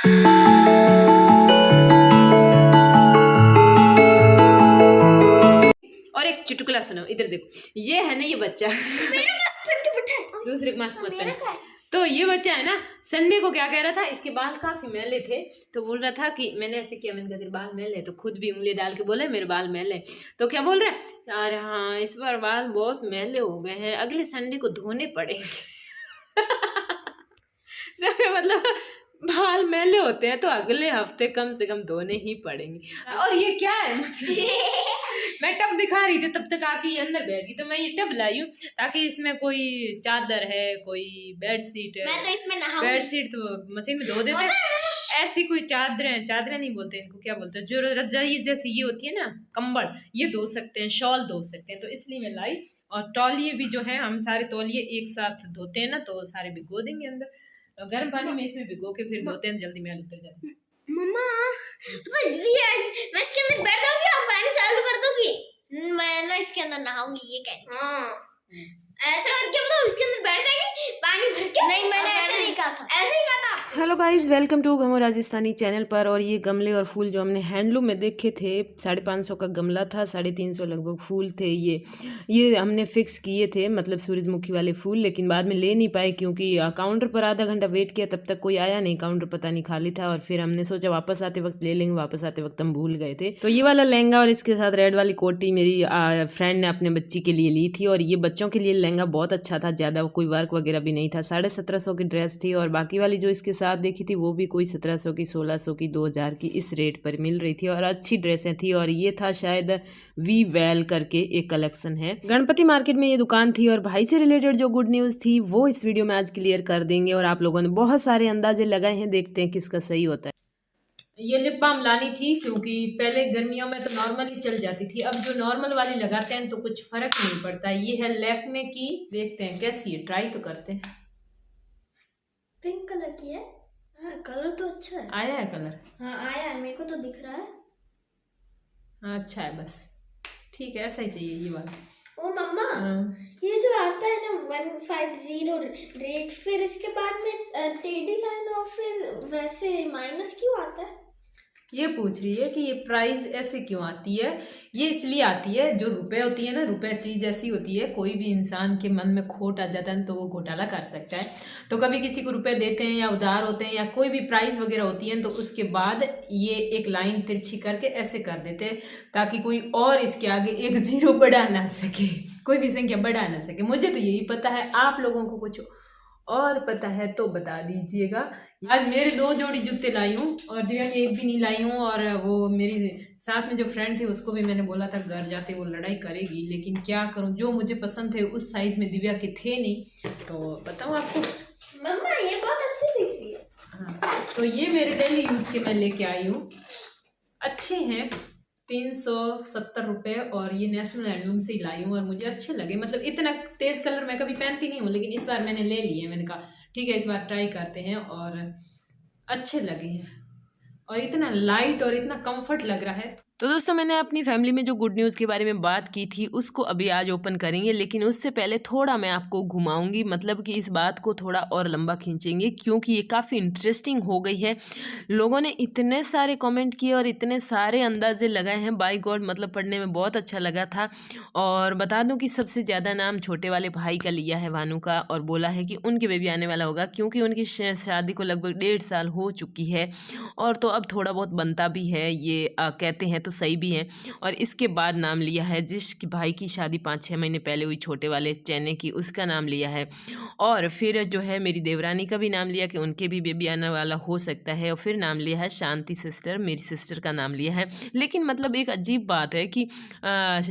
और एक चुटकुला सुनो, इधर देखो, ये है ना, ये बच्चा दूसरे को मास्क मत पहन। तो ये बच्चा है ना, संडे को क्या कह रहा था, इसके बाल काफी मैले थे, तो बोल रहा था कि मैंने ऐसे किया, मैंने कहा तेरे बाल मैले, तो खुद भी उंगली डाल के बोले मेरे बाल मैले। तो क्या बोल रहा है, अरे हाँ इस बार बाल बहुत मैले हो गए हैं, अगले संडे को धोने पड़ेंगे। मतलब बाल मैले होते हैं तो अगले हफ्ते कम से कम धोने ही पड़ेंगे। और ये क्या है, मैं टब दिखा रही थी तब तक आके ये अंदर बैठ गई, तो मैं ये टब लाई हूँ ताकि इसमें कोई चादर है, कोई बेडशीट है, मैं तो इसमें नहाऊं। बेडशीट तो मशीन में धो देते हैं, ऐसी कोई चादरें नहीं बोलते इनको, क्या बोलते हैं, जो रजाई जैसी ये होती है ना, कंबल, ये धो सकते हैं, शॉल धो सकते हैं, तो इसलिए मैं लाई। और तौलिए भी जो है, हम सारे तौलिए एक साथ धोते हैं ना, तो सारे भिगो देंगे अंदर, तो गर्म पानी में इसमें भिगो के फिर धोते हैं, जल्दी मैल उतर जाती है। मम्मा मैं इसके अंदर बैठ जाऊंगी, आप पानी चालू कर दोगी, मैं ना इसके अंदर नहाऊंगी, ये कह रही। हाँ ऐसे करके मतलब इसके अंदर बैठ जाएगी पानी भर के। नहीं मैंने ऐसे नहीं कहा था, ऐसे ही कहा था। Hello guys, welcome to Ghamo Rajasthani channel पर। और ये गमले और फूल जो हमने हैंडलूम में देखे थे, 550 का गमला था, 350 लगभग फूल थे। ये हमने फिक्स किए थे, मतलब सूरजमुखी वाले फूल, लेकिन बाद में ले नहीं पाए क्योंकि काउंटर पर आधा घंटा वेट किया, तब तक कोई आया नहीं, काउंटर पता नहीं खाली था। और फिर हमने सोचा वापस आते वक्त ले लेंगे, वापस आते वक्त हम भूल गए थे। तो ये वाला लहंगा और इसके साथ रेड वाली कोटी मेरी फ्रेंड ने अपने बच्ची के लिए ली थी, और ये बच्चों के लिए लहंगा बहुत अच्छा था, ज़्यादा कोई वर्क वगैरह भी नहीं था। 1750 की ड्रेस थी, और बाकी वाली जो इसके साथ देखी थी वो भी कोई 1700 की, 1600 की, 2000 की, इस रेट पर मिल रही थी, और अच्छी ड्रेसें थी। और ये था शायद वी वेल करके एक कलेक्शन है, गणपति मार्केट में ये दुकान थी। और भाई से रिलेटेड जो गुड न्यूज़ थी वो इस वीडियो में आज क्लियर कर देंगे, और आप लोगों ने बहुत सारे अंदाजे लगाए हैं, देखते हैं किसका सही होता है। ये लिप बाम लानी थी क्योंकि पहले गर्मियों में तो नॉर्मल ही चल जाती थी, अब जो नॉर्मल वाली लगाते हैं तो कुछ फर्क नहीं पड़ता। ये है लैक्मे की, देखते हैं कैसी है, ट्राई तो करते हैं। पिंक कलर की है। हाँ कलर तो अच्छा है। आया है कलर? हाँ आया है, मेरे को तो दिख रहा है। हाँ अच्छा है, बस ठीक है, ऐसा ही चाहिए ये वाला। ओ मम्मा ये जो आता है ना 150 रेट, फिर इसके बाद में टेढ़ी लाइन और फिर वैसे माइनस क्यों आता है? ये पूछ रही है कि ये प्राइस ऐसे क्यों आती है। ये इसलिए आती है, जो रुपए होती है ना, रुपए चीज़ ऐसी होती है, कोई भी इंसान के मन में खोट आ जाता है तो वो घोटाला कर सकता है। तो कभी किसी को रुपए देते हैं या उधार होते हैं या कोई भी प्राइस वगैरह होती है, तो उसके बाद ये एक लाइन तिरछी करके ऐसे कर देते हैं ताकि कोई और इसके आगे एक जीरो बढ़ा ना सके, कोई भी संख्या बढ़ा ना सके। मुझे तो यही पता है, आप लोगों को कुछ और पता है तो बता दीजिएगा। आज मेरे 2 जोड़ी जूते लाई हूँ और दिव्या के एक भी नहीं लाई हूँ, और वो मेरी साथ में जो फ्रेंड थी उसको भी मैंने बोला था घर जाते वो लड़ाई करेगी, लेकिन क्या करूँ, जो मुझे पसंद थे उस साइज में दिव्या के थे नहीं, तो बताऊँ आपको। मम्मा ये बहुत अच्छी दिख रही है। हाँ तो ये मेरे डेली यूज़ के मैं लेके आई हूँ, अच्छे हैं, 370 रुपये, और ये नेशनल हैंडलूम से ही लाई हूँ और मुझे अच्छे लगे। मतलब इतना तेज कलर मैं कभी पहनती नहीं हूँ, लेकिन इस बार मैंने ले लिए, मैंने कहा ठीक है इस बार ट्राई करते हैं, और अच्छे लगे हैं, और इतना लाइट और इतना कंफर्ट लग रहा है। तो दोस्तों मैंने अपनी फैमिली में जो गुड न्यूज़ के बारे में बात की थी उसको अभी आज ओपन करेंगे, लेकिन उससे पहले थोड़ा मैं आपको घुमाऊंगी, मतलब कि इस बात को थोड़ा और लंबा खींचेंगे क्योंकि ये काफ़ी इंटरेस्टिंग हो गई है। लोगों ने इतने सारे कमेंट किए और इतने सारे अंदाजे लगाए हैं, बाय गॉड, मतलब पढ़ने में बहुत अच्छा लगा था। और बता दूं कि सबसे ज़्यादा नाम छोटे वाले भाई का लिया है, भानु का, और बोला है कि उनके बेबी आने वाला होगा क्योंकि उनकी शादी को लगभग 1.5 साल हो चुकी है, और तो अब थोड़ा बहुत बनता भी है, ये कहते हैं तो सही भी है। और इसके बाद नाम लिया है जिस भाई की शादी 5-6 महीने पहले हुई, छोटे वाले चैने की, उसका नाम लिया है। और फिर जो है मेरी देवरानी का भी नाम लिया कि उनके भी बेबी आने वाला हो सकता है। और फिर नाम लिया है शांति सिस्टर, मेरी सिस्टर का नाम लिया है। लेकिन मतलब एक अजीब बात है कि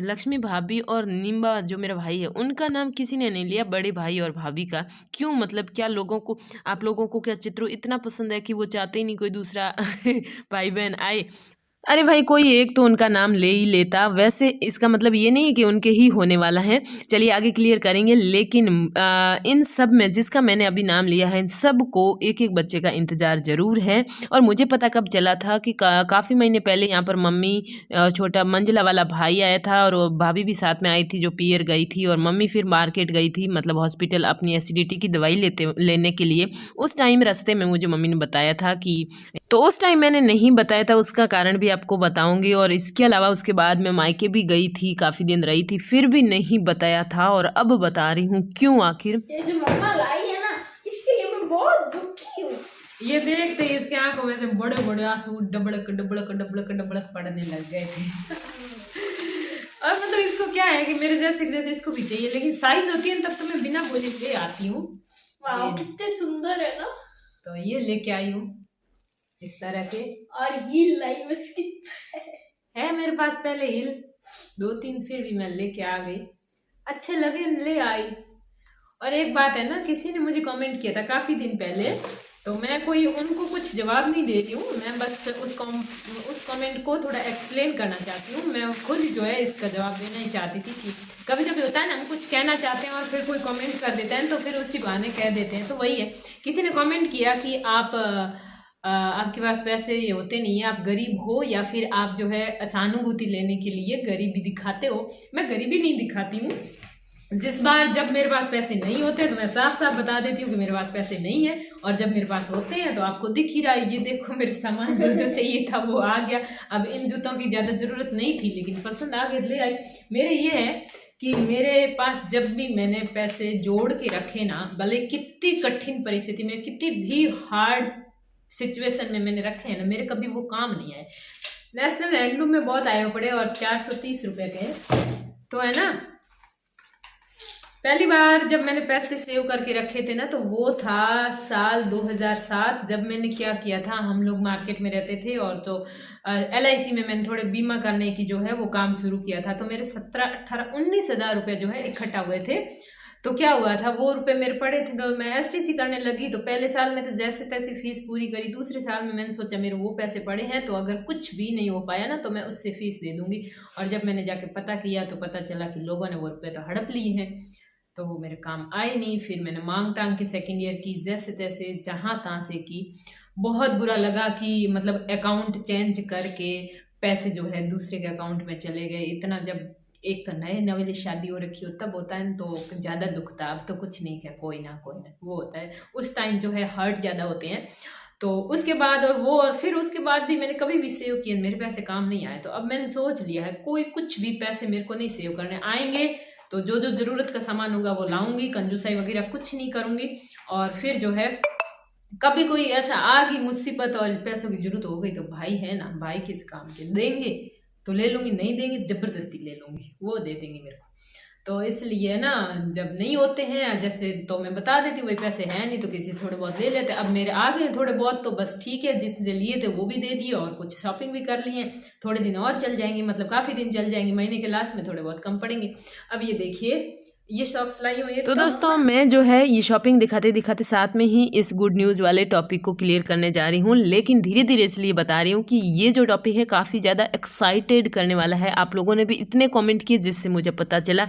लक्ष्मी भाभी और निम्बा जो मेरा भाई है उनका नाम किसी ने नहीं लिया, बड़े भाई और भाभी का। क्यों, मतलब क्या लोगों को, आप लोगों को क्या चित्रों इतना पसंद है कि वो चाहते ही नहीं कोई दूसरा भाई बहन आए? अरे भाई कोई एक तो उनका नाम ले ही लेता, वैसे इसका मतलब ये नहीं कि उनके ही होने वाला है, चलिए आगे क्लियर करेंगे। लेकिन इन सब में जिसका मैंने अभी नाम लिया है, इन सब को एक एक बच्चे का इंतज़ार ज़रूर है। और मुझे पता कब चला था कि काफ़ी महीने पहले यहाँ पर मम्मी, छोटा मंजिला वाला भाई आया था, और भाभी भी साथ में आई थी जो पियर गई थी, और मम्मी फिर मार्केट गई थी, मतलब हॉस्पिटल, अपनी एसिडिटी की दवाई लेने के लिए। उस टाइम रास्ते में मुझे मम्मी ने बताया था कि तो उस टाइम मैंने नहीं बताया था, उसका कारण भी आपको बताऊंगी। और इसके अलावा उसके बाद मैं मायके भी गई थी, काफ़ी दिन रही थी, फिर भी नहीं बताया था और अब बता रही हूँ क्यों आखिर। ये जो मम्मा लाई है ना, इसके लिए मैं बहुत दुखी हूँ। ये देखते ही इसके आंखों में से बड़े बड़े आंसू डबड़क डबड़क डबड़क डबड़क पड़ने लग गए थे। और मतलब इसको क्या है कि मेरे जैसे इसको भी चाहिए, लेकिन साइज होती है तब तो मैं बिना बोले ले आती हूँ। कितने सुंदर है ना। तो ये लेके आई हूँ इस तरह के। और हील लाई उसकी है मेरे पास पहले हील 2-3, फिर भी मैं लेके आ गई, अच्छे लगे ले आई। और एक बात है ना, किसी ने मुझे कमेंट किया था काफ़ी दिन पहले, तो मैं कोई उनको कुछ जवाब नहीं दे रही हूँ, मैं बस उस कमेंट को थोड़ा एक्सप्लेन करना चाहती हूँ। मैं खुद जो है इसका जवाब देना ही चाहती थी कि कभी कभी होता है ना, हम कुछ कहना चाहते हैं और फिर कोई कमेंट कर देता है तो फिर उसी बहाने कह देते हैं। तो वही है, किसी ने कमेंट किया कि आपके पास पैसे होते नहीं है, आप गरीब हो, या फिर आप जो है सहानुभूति लेने के लिए गरीबी दिखाते हो। मैं गरीबी नहीं दिखाती हूँ। जिस बार जब मेरे पास पैसे नहीं होते तो मैं साफ साफ बता देती हूँ कि मेरे पास पैसे नहीं है, और जब मेरे पास होते हैं तो आपको दिख ही रहा है, ये देखो मेरे सामान जो चाहिए था वो आ गया। अब इन जूतों की ज़्यादा ज़रूरत नहीं थी लेकिन पसंद आ गए, ले आई। मेरे ये है कि मेरे पास जब भी मैंने पैसे जोड़ के रखे ना, भले कितनी कठिन परिस्थिति में, कितनी भी हार्ड सिचुएशन में मैंने रखे हैं ना, मेरे कभी वो काम नहीं आए। नेशनल हैंडलूम में बहुत आए पड़े और 430 रुपये के, तो है ना। पहली बार जब मैंने पैसे सेव करके रखे थे ना, तो वो था साल 2007, जब मैंने क्या किया था, हम लोग मार्केट में रहते थे और तो LIC में मैंने थोड़े बीमा करने की जो है वो काम शुरू किया था। तो मेरे 17, 18, 19 हज़ार रुपये जो है इकट्ठा हुए थे। तो क्या हुआ था, वो रुपए मेरे पड़े थे, तो मैं STC करने लगी। तो पहले साल में तो जैसे तैसे फीस पूरी करी, दूसरे साल में मैंने सोचा मेरे वो पैसे पड़े हैं तो अगर कुछ भी नहीं हो पाया ना तो मैं उससे फीस दे दूंगी। और जब मैंने जाके पता किया तो पता चला कि लोगों ने वो रुपये तो हड़प लिए हैं, तो वो मेरे काम आए नहीं। फिर मैंने मांग टांग के सेकेंड ईयर की, जैसे तैसे जहाँ तहाँ से की। बहुत बुरा लगा कि मतलब अकाउंट चेंज करके पैसे जो है दूसरे के अकाउंट में चले गए। इतना, जब एक तो नए नवेली शादी हो रखी हो तब होता है तो ज़्यादा दुख था। अब तो कुछ नहीं क्या, कोई ना वो होता है, उस टाइम जो है हर्ट ज़्यादा होते हैं। तो उसके बाद और फिर उसके बाद भी मैंने कभी भी सेव किए, मेरे पैसे काम नहीं आए। तो अब मैंने सोच लिया है कोई कुछ भी पैसे मेरे को नहीं सेव करने आएंगे, तो जो जो ज़रूरत का सामान होगा वो लाऊंगी, कंजूसाई वगैरह कुछ नहीं करूंगी। और फिर जो है कभी कोई ऐसा आ गई मुसीबत और पैसों की जरूरत हो गई तो भाई है ना, भाई किस काम के, देंगे तो ले लूँगी, नहीं देंगे ज़बरदस्ती ले लूँगी, वो दे देंगे मेरे को। तो इसलिए ना जब नहीं होते हैं जैसे तो मैं बता देती हूँ भाई पैसे हैं नहीं, तो किसी थोड़े बहुत ले लेते। अब मेरे आ गए थोड़े बहुत तो बस ठीक है, जिससे लिए थे वो भी दे दिए और कुछ शॉपिंग भी कर ली है। थोड़े दिन और चल जाएंगे, मतलब काफ़ी दिन चल जाएंगे, महीने के लास्ट में थोड़े बहुत कम पड़ेंगे। अब ये देखिए ये सॉक्स लाई हुई है। तो दोस्तों मैं जो है ये शॉपिंग दिखाते दिखाते साथ में ही इस गुड न्यूज़ वाले टॉपिक को क्लियर करने जा रही हूँ, लेकिन धीरे धीरे इसलिए बता रही हूँ कि ये जो टॉपिक है काफ़ी ज़्यादा एक्साइटेड करने वाला है। आप लोगों ने भी इतने कमेंट किए जिससे मुझे पता चला,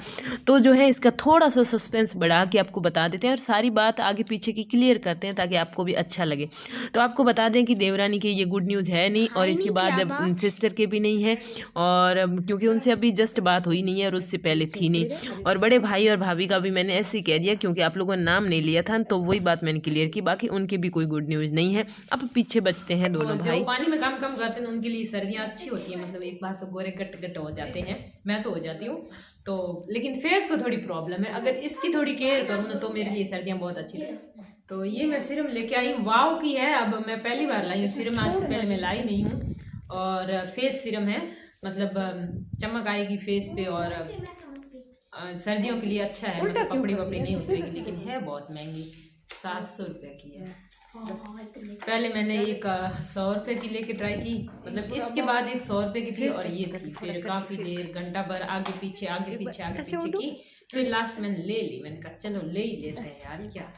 तो जो है इसका थोड़ा सा सस्पेंस बढ़ा के आपको बता देते हैं और सारी बात आगे पीछे की क्लियर करते हैं ताकि आपको भी अच्छा लगे। तो आपको बता दें कि देवरानी के ये गुड न्यूज़ है नहीं, और इसके बाद जब सिस्टर के भी नहीं है, और क्योंकि उनसे अभी जस्ट बात हुई नहीं है और उससे पहले थी नहीं। और बड़े भाई और भाभी का भी मैंने ऐसे ही कह दिया क्योंकि आप लोगों ने नाम नहीं लिया था, तो वही बात मैंने क्लियर की। बाकी उनके भी कोई गुड न्यूज़ नहीं है। अब पीछे बचते हैं दोनों भाई। जो पानी में काम कम करते हैं उनके लिए सर्दियाँ अच्छी होती हैं, मतलब एक बार तो गोरे गट हो जाते हैं, मैं तो हो जाती हूँ। तो लेकिन फेस को थोड़ी प्रॉब्लम है, अगर इसकी थोड़ी केयर करूँ ना तो मेरे लिए सर्दियाँ बहुत अच्छी थी। तो ये मैं सिरम लेके आई, वाव की है। अब मैं पहली बार लाई हूँ सिरम, आज से पहले मैं लाई नहीं हूँ। और फेस सिरम है, मतलब चमक आएगी फेस पे और सर्दियों के लिए अच्छा है, मतलब कपड़े वपड़े नहीं उतरेगी। लेकिन है बहुत महंगी, 700 रुपये की है। पहले मैंने एक 100 रुपये की लेके ट्राई की, मतलब इसके बाद एक 100 रुपये की थी और ये थी। फिर काफ़ी देर घंटा भर आगे पीछे की, फिर लास्ट मैंने ले ली। मैंने कहा चलो ले ही लेते हैं यार, क्या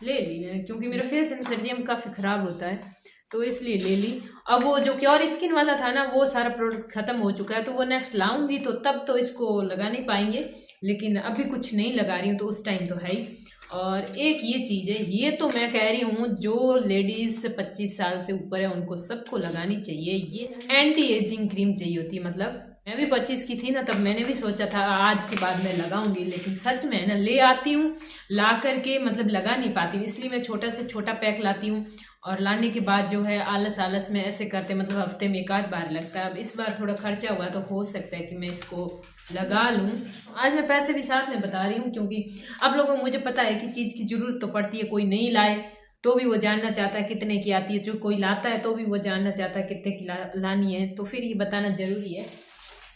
ले ली मैंने, क्योंकि मेरा फेस सर्दियों में काफ़ी ख़राब होता है तो इसलिए ले ली। अब वो जो क्योर स्किन वाला था ना वो सारा प्रोडक्ट ख़त्म हो चुका है, तो वो नेक्स्ट लाऊंगी तो तब तो इसको लगा नहीं पाएंगे, लेकिन अभी कुछ नहीं लगा रही हूँ तो उस टाइम तो है ही। और एक ये चीज़ है, ये तो मैं कह रही हूँ जो लेडीज़ 25 साल से ऊपर है उनको सबको लगानी चाहिए। ये एंटी एजिंग क्रीम चाहिए होती है, मतलब मैं भी 25 की थी ना तब मैंने भी सोचा था आज के बाद मैं लगाऊंगी, लेकिन सच में ना ले आती हूँ ला करके मतलब लगा नहीं पाती हूँ, इसलिए मैं छोटा से छोटा पैक लाती हूँ और लाने के बाद जो है आलस आलस में ऐसे करते, मतलब हफ्ते में 1 आध बार लगता है। अब इस बार थोड़ा खर्चा हुआ तो हो सकता है कि मैं इसको लगा लूँ। आज मैं पैसे भी साथ में बता रही हूँ क्योंकि अब लोगों को मुझे पता है कि चीज़ की ज़रूरत तो पड़ती है। कोई नहीं लाए तो भी वो जानना चाहता है कितने की आती है, जो कोई लाता है तो भी वो जानना चाहता है कितने की लानी है, तो फिर ये बताना ज़रूरी है।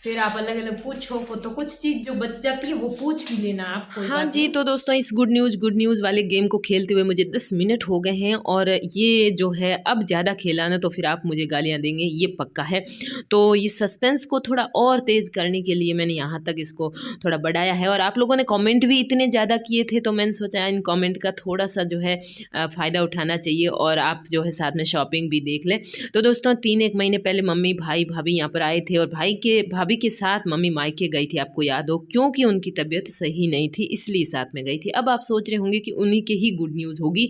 फिर आप अलग अलग पूछो तो कुछ चीज़ जो बच जाती है वो पूछ भी लेना आप। हाँ जी, तो दोस्तों इस गुड न्यूज़ वाले गेम को खेलते हुए मुझे 10 मिनट हो गए हैं और ये जो है अब ज़्यादा खेला ना तो फिर आप मुझे गालियाँ देंगे, ये पक्का है। तो ये सस्पेंस को थोड़ा और तेज़ करने के लिए मैंने यहाँ तक इसको थोड़ा बढ़ाया है और आप लोगों ने कमेंट भी इतने ज़्यादा किए थे तो मैंने सोचा इन कमेंट का थोड़ा सा जो है फ़ायदा उठाना चाहिए और आप जो है साथ में शॉपिंग भी देख लें। तो दोस्तों 3-1 महीने पहले मम्मी भाई भाभी यहाँ पर आए थे और भाभी के साथ मम्मी मायके गई थी, आपको याद हो, क्योंकि उनकी तबीयत सही नहीं थी इसलिए साथ में गई थी। अब आप सोच रहे होंगे कि उन्हीं के ही गुड न्यूज़ होगी,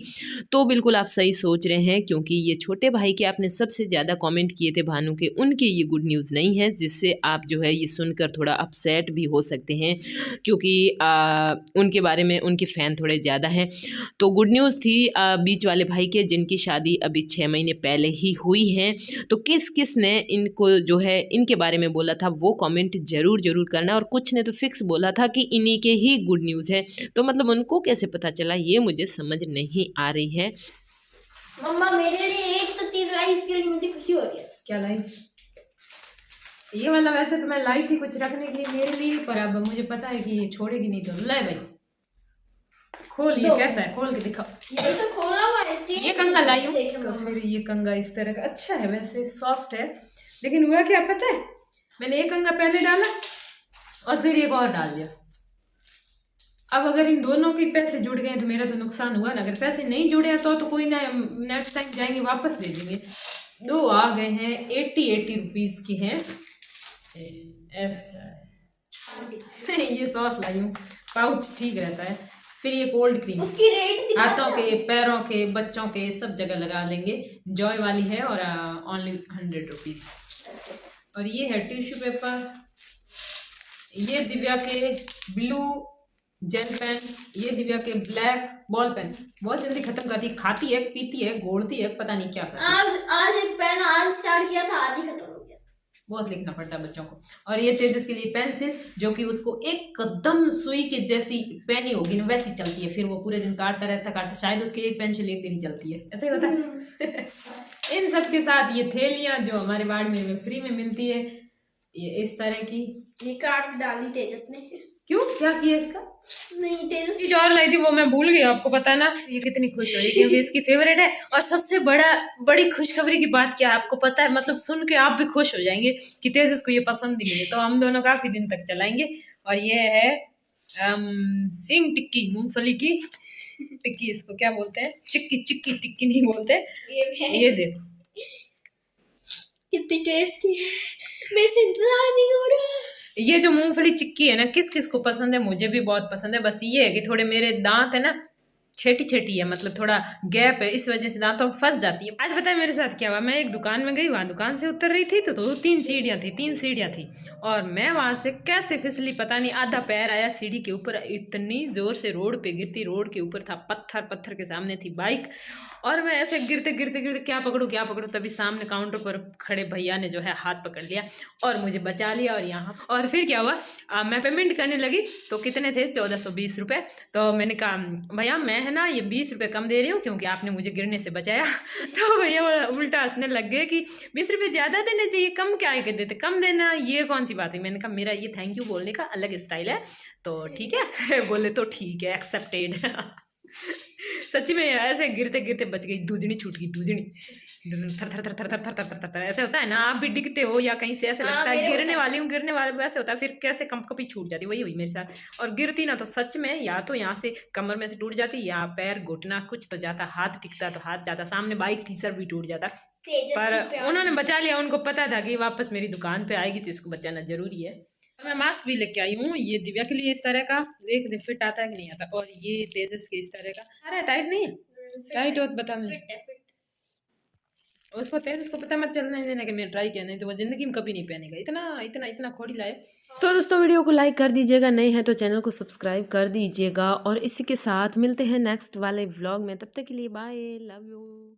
तो बिल्कुल आप सही सोच रहे हैं क्योंकि ये छोटे भाई के आपने सबसे ज़्यादा कमेंट किए थे भानु के, उनके ये गुड न्यूज़ नहीं है, जिससे आप जो है ये सुनकर थोड़ा अपसेट भी हो सकते हैं क्योंकि उनके बारे में उनके फ़ैन थोड़े ज़्यादा हैं। तो गुड न्यूज़ थी बीच वाले भाई के जिनकी शादी अभी 6 महीने पहले ही हुई है। तो किस ने इनको जो है इनके बारे में बोला था वो कमेंट ज़रूर करना, और कुछ ने तो फिक्स बोला था कि इन्हीं के ही गुड न्यूज़ है, तो मतलब उनको कैसे पता चला ये मुझे समझ नहीं आ रही है। मम्मा मेरे लिए एक तो चीज लाई, इसके लिए मुझे खुशी हो रही है। क्या लाई? ये वाला वैसे तो मैं लाई थी कुछ रखने के लिए मेरे लिए, पर अब मुझे पता है कि ये छोड़ेगी नहीं, तो ले भाई खोल। ये कैसा है, खोल के दिखाओ। ये तो खोला हुआ है, ये कंगा लाई हूँ तो फिर ये कंगा इस तरह का अच्छा है, वैसे सॉफ्ट है, लेकिन हुआ क्या पता है, मैंने एक कंगा पहले डाला और फिर एक और डाल दिया। अब अगर इन दोनों के पैसे जुड़ गए तो मेरा तो नुकसान हुआ ना, अगर पैसे नहीं जुड़े तो कोई ना, नेक्स्ट टाइम जाएंगे वापस ले लेंगे। 2 आ गए हैं, 80 रुपीज़ की हैं। ऐसा ये सॉस लाई हूँ, पाउच ठीक रहता है। फिर ये कोल्ड क्रीम, उसकी रेट हाथों के पैरों के बच्चों के सब जगह लगा लेंगे, जॉय वाली है और ओनली 100 रुपीज़। और ये है टिश्यू पेपर, ये दिव्या के ब्लू जेल पेन, ये दिव्या के ब्लैक बॉल पेन, बहुत जल्दी खत्म करती है, खाती है पीती है घोड़ती है, पता नहीं क्या करती। आज एक पेन आज स्टार्ट किया था, आज ही खत्म हो गया, बहुत लिखना पड़ता है बच्चों को। और ये तेजस के लिए पेंसिल, जो कि उसको एकदम सुई के जैसी पेनी होगी ना वैसी चलती है, फिर वो पूरे दिन काटता रहता, शायद उसकी एक पेंसिल एक दिन ही चलती है, ऐसा ही होता है। इन सब के साथ ये थैलियाँ जो हमारे वार्ड में फ्री में मिलती है, ये इस तरह की, ये काट डाली तेजस ने। क्यों, क्या किया इसका? नहीं तेजस चीज और लाई थी वो मैं भूल गई, आपको पता ना। ये कितनी खुश हो रही क्योंकि इसकी फेवरेट है। और सबसे बड़ी खुशखबरी की बात क्या है आपको पता है, मतलब सुन के आप भी खुश हो जाएंगे कि तेजस को ये पसंद ही नहीं है, तो हम दोनों काफी दिन तक चलाएंगे। और ये है सिंग टिक्की, मूंगफली की टिक्की, इसको क्या बोलते हैं, चिक्की टिक्की नहीं बोलते। ये देखो कितनी टेस्टी है, मेरे से इंतजार नहीं हो रहा। ये जो मूंगफली चिक्की है ना, किस किस को पसंद है, मुझे भी बहुत पसंद है। बस ये है कि थोड़े मेरे दांत है ना छेटी है, मतलब थोड़ा गैप है, इस वजह से दांतों में फंस जाती है। आज पता है मेरे साथ क्या हुआ, मैं एक दुकान में गई, वहाँ दुकान से उतर रही थी तो 3 सीढ़ियाँ थी और मैं वहाँ से कैसे फिसली पता नहीं, आधा पैर आया सीढ़ी के ऊपर, इतनी जोर से रोड पे गिरती, रोड के ऊपर था पत्थर के सामने थी बाइक, और मैं ऐसे गिरते क्या पकड़ूं, तभी सामने काउंटर पर खड़े भैया ने जो है हाथ पकड़ लिया और मुझे बचा लिया। और फिर क्या हुआ, मैं पेमेंट करने लगी तो कितने थे, 1420 रुपये। तो मैंने कहा भैया मैं है ना ये 20 रुपये कम दे रही हूँ क्योंकि आपने मुझे गिरने से बचाया। तो भैया उल्टा हंसने लग गए कि 20 रुपये ज़्यादा देने चाहिए, कम क्या के देते, कम देना ये कौन सी बात है। मैंने कहा मेरा ये थैंक यू बोलने का अलग स्टाइल है, तो ठीक है। बोले तो ठीक है, एक्सेप्टेड। सच्ची में ऐसे गिरते बच गई, दूजनी छूट गई, दूजनी थर ऐसे होता है ना, आप भी डिगते हो या कहीं से ऐसे लगता है गिरने वाले वैसे होता है, फिर कैसे कभी छूट जाती, वही हुई मेरे साथ। और गिरती ना तो सच में या तो यहाँ से कमर में से टूट जाती, या पैर घुटना कुछ तो जाता, हाथ टिकता तो हाथ जाता, सामने बाइक थी सर भी टूट जाता, पर उन्होंने बचा लिया। उनको पता था कि वापस मेरी दुकान पे आएगी तो इसको बचाना जरूरी है। मैं मास्क भी लेके आई हूँ, ये दिव्या के लिए इस तरह का, देख दे फिट आता है कि नहीं आता, और ये तेजस के इस तरह का। अरे टाइट नहीं है, टाइट हो तो बता मुझे। उसको तेजस को पता मत चलने देना कि मैं ट्राई किया, नहीं तो वो जिंदगी में कभी नहीं पहनेगा, इतना खोड़ी लाए। तो दोस्तों वीडियो को लाइक कर दीजिएगा, नए हैं तो चैनल को सब्सक्राइब कर दीजिएगा, और इसी के साथ मिलते हैं नेक्स्ट वाले व्लॉग में। तब तक के लिए बाय, लव यू।